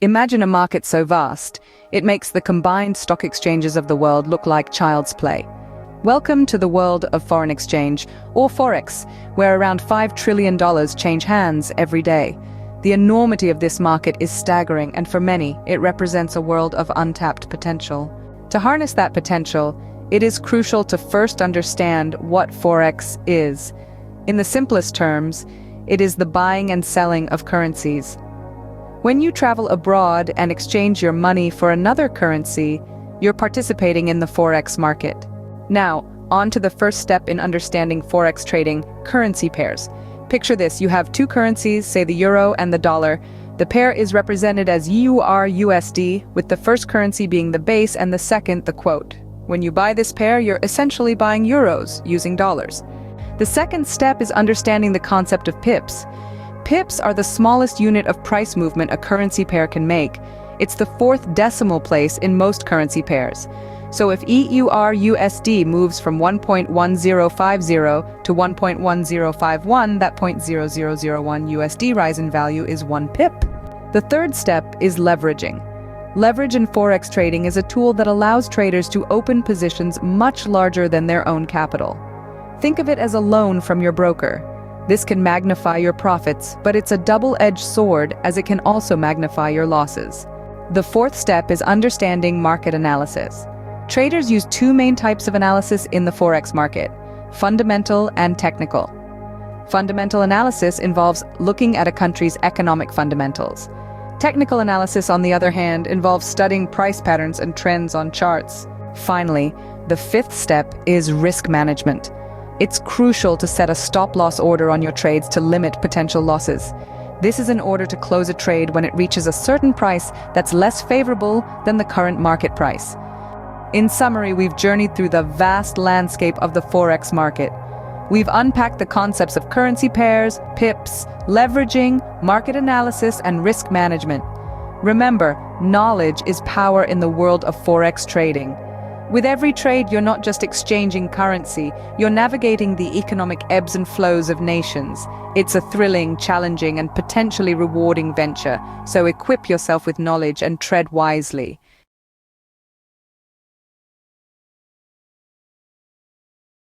Imagine a market so vast, it makes the combined stock exchanges of the world look like child's play. Welcome to the world of foreign exchange, or Forex, where around $5 trillion change hands every day. The enormity of this market is staggering, and for many, it represents a world of untapped potential. To harness that potential, it is crucial to first understand what Forex is. In the simplest terms, it is the buying and selling of currencies. When you travel abroad and exchange your money for another currency, you're participating in the Forex market. Now, on to the first step in understanding Forex trading: currency pairs. Picture this: you have two currencies, say the euro and the dollar. The pair is represented as EUR/USD, with the first currency being the base and the second the quote. When you buy this pair, you're essentially buying euros using dollars. The second step is understanding the concept of pips. Pips are the smallest unit of price movement a currency pair can make. It's the fourth decimal place in most currency pairs. So if EUR/USD moves from 1.1050 to 1.1051, that 0.0001 USD rise in value is 1 pip. The third step is leveraging. Leverage in Forex trading is a tool that allows traders to open positions much larger than their own capital. Think of it as a loan from your broker. This can magnify your profits, but it's a double-edged sword as it can also magnify your losses. The fourth step is understanding market analysis. Traders use two main types of analysis in the Forex market: fundamental and technical. Fundamental analysis involves looking at a country's economic fundamentals. Technical analysis, on the other hand, involves studying price patterns and trends on charts. Finally, the fifth step is risk management. It's crucial to set a stop-loss order on your trades to limit potential losses. This is in order to close a trade when it reaches a certain price that's less favorable than the current market price. In summary, we've journeyed through the vast landscape of the Forex market. We've unpacked the concepts of currency pairs, pips, leveraging, market analysis, and risk management. Remember, knowledge is power in the world of Forex trading. With every trade, you're not just exchanging currency, you're navigating the economic ebbs and flows of nations. It's a thrilling, challenging, and potentially rewarding venture, so equip yourself with knowledge and tread wisely.